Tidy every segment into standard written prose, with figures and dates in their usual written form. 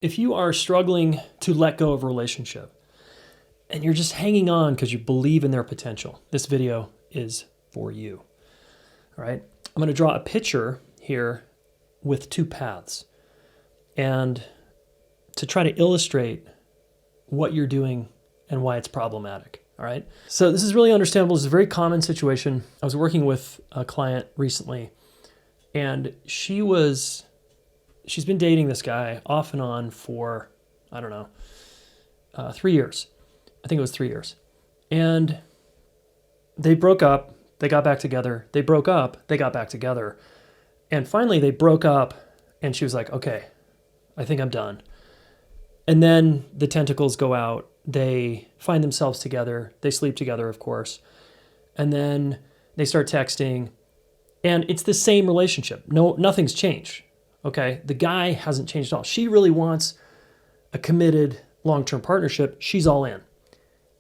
If you are struggling to let go of a relationship and you're just hanging on because you believe in their potential, this video is for you. All right. I'm going to draw a picture here with two paths and to try to illustrate what you're doing and why it's problematic. All right. So this is really understandable. It's a very common situation. I was working with a client recently and she's been dating this guy off and on for, 3 years. I think it was 3 years. And they broke up. They got back together. They broke up. They got back together. And finally they broke up and she was like, okay, I think I'm done. And then the tentacles go out. They find themselves together. They sleep together, of course. And then they start texting. And it's the same relationship. Nothing's changed. Okay, the guy hasn't changed at all. She really wants a committed long-term partnership. She's all in.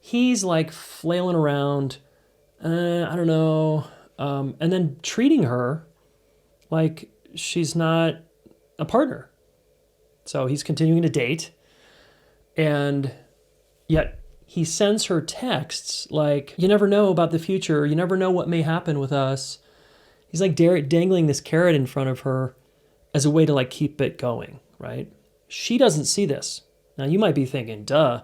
He's like flailing around, I don't know, and then treating her like she's not a partner. So he's continuing to date, and yet he sends her texts like, you never know about the future. You never know what may happen with us. He's like dangling this carrot in front of her as a way to like keep it going, right? She doesn't see this. Now you might be thinking, duh,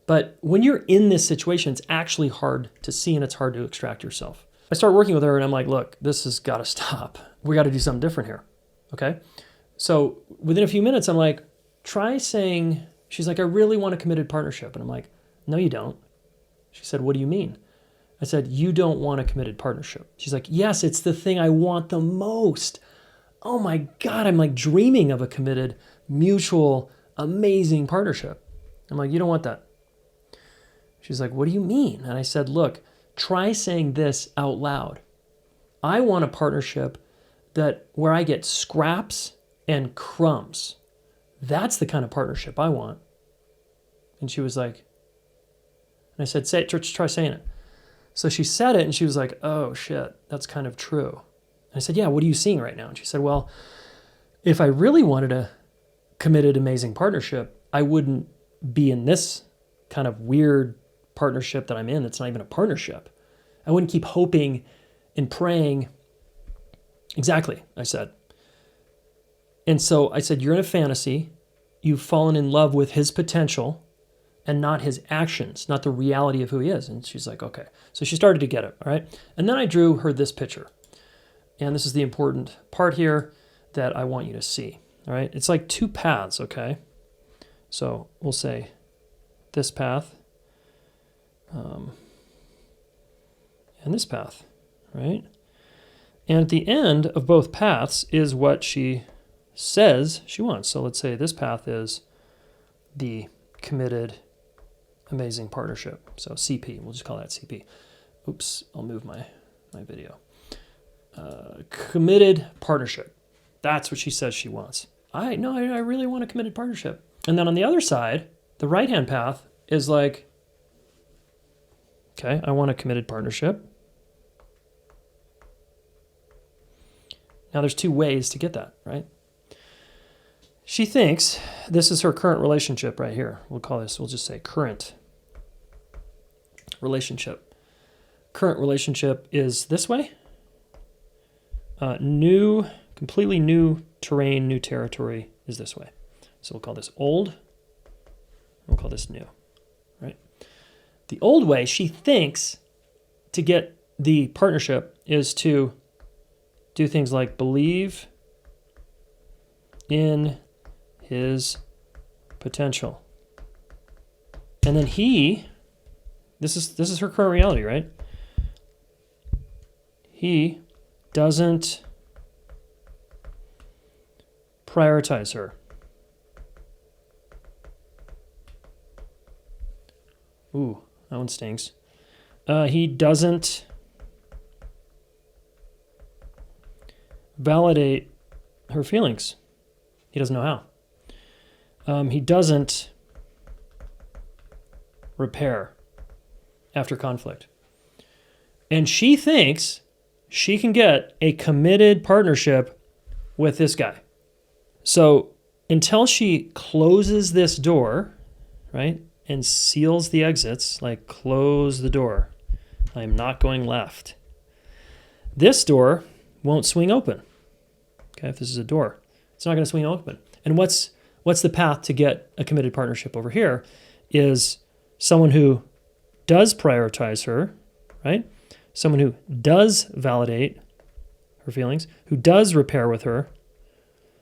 but when you're in this situation, it's actually hard to see and it's hard to extract yourself. I start working with her and I'm like, look, this has got to stop. We got to do something different here, okay? So within a few minutes, I'm like, try saying, she's like, I really want a committed partnership. And I'm like, no, you don't. She said, what do you mean? I said, you don't want a committed partnership. She's like, yes, it's the thing I want the most. Oh my God, I'm like dreaming of a committed, mutual, amazing partnership. I'm like, you don't want that. She's like, what do you mean? And I said, look, try saying this out loud. I want a partnership where I get scraps and crumbs. That's the kind of partnership I want. And she was like, and I said, try saying it. So she said it and she was like, oh shit, that's kind of true. I said, yeah, what are you seeing right now? And she said, well, if I really wanted a committed, amazing partnership, I wouldn't be in this kind of weird partnership that I'm in. That's not even a partnership. I wouldn't keep hoping and praying. Exactly, I said. And so I said, you're in a fantasy. You've fallen in love with his potential and not his actions, not the reality of who he is. And she's like, okay. So she started to get it, all right? And then I drew her this picture. And this is the important part here that I want you to see, all right? It's like two paths, okay? So we'll say this path and this path, right? And at the end of both paths is what she says she wants. So let's say this path is the committed, amazing partnership. So CP, we'll just call that CP. Oops, I'll move my video. Committed partnership. That's what she says she wants. I really want a committed partnership. And then on the other side, the right-hand path is like, okay, I want a committed partnership. Now there's two ways to get that, right? She thinks this is her current relationship right here. We'll just say current relationship. Current relationship is this way. Completely new terrain, new territory is this way. So we'll call this old. We'll call this new, right? The old way, she thinks, to get the partnership is to do things like believe in his potential. And then this is her current reality, right? He doesn't prioritize her. Ooh, that one stings. He doesn't validate her feelings. He doesn't know how. He doesn't repair after conflict. And she thinks she can get a committed partnership with this guy. So until she closes this door, right, and seals the exits, like close the door. I'm not going left. This door won't swing open. Okay, if this is a door, it's not going to swing open. And what's the path to get a committed partnership over here is someone who does prioritize her, right? Someone who does validate her feelings, who does repair with her,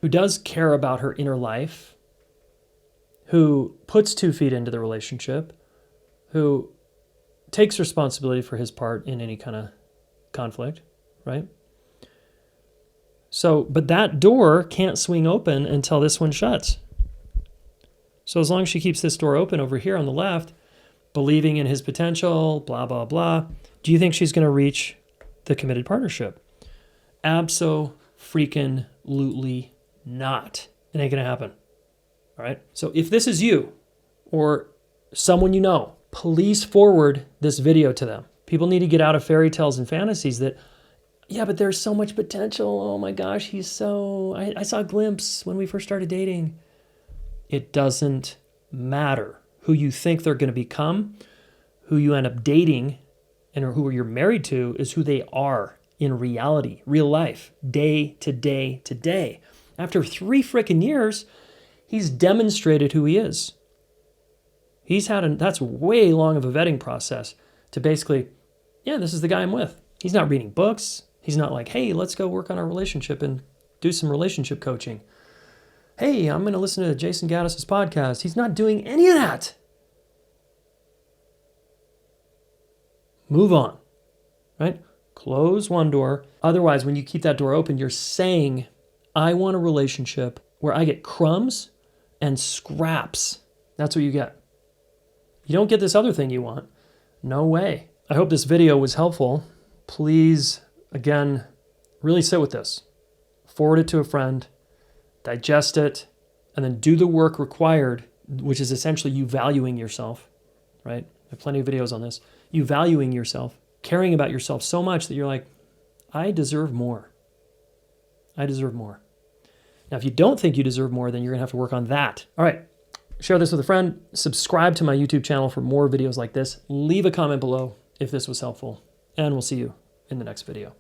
who does care about her inner life, who puts 2 feet into the relationship, who takes responsibility for his part in any kind of conflict, right? So, but that door can't swing open until this one shuts. So as long as she keeps this door open over here on the left, believing in his potential, blah, blah, blah, do you think she's going to reach the committed partnership? Abso-freaking-lutely not. It ain't going to happen. All right? So if this is you or someone you know, please forward this video to them. People need to get out of fairy tales and fantasies that, yeah, but there's so much potential. Oh my gosh, I saw a glimpse when we first started dating. It doesn't matter who you think they're going to become. Who you end up dating and who you're married to is who they are in reality, real life, day to day to day. After 3 freaking years, he's demonstrated who he is. That's way long of a vetting process to basically, yeah, this is the guy I'm with. He's not reading books. He's not like, hey, let's go work on our relationship and do some relationship coaching. Hey, I'm going to listen to Jayson Gaddis's podcast. He's not doing any of that. Move on, right? Close one door. Otherwise, when you keep that door open, you're saying, I want a relationship where I get crumbs and scraps. That's what you get. You don't get this other thing you want. No way. I hope this video was helpful. Please, again, really sit with this. Forward it to a friend, digest it, and then do the work required, which is essentially you valuing yourself, right? I have plenty of videos on this. You valuing yourself, caring about yourself so much that you're like, I deserve more. I deserve more. Now, if you don't think you deserve more, then you're going to have to work on that. All right. Share this with a friend. Subscribe to my YouTube channel for more videos like this. Leave a comment below if this was helpful. And we'll see you in the next video.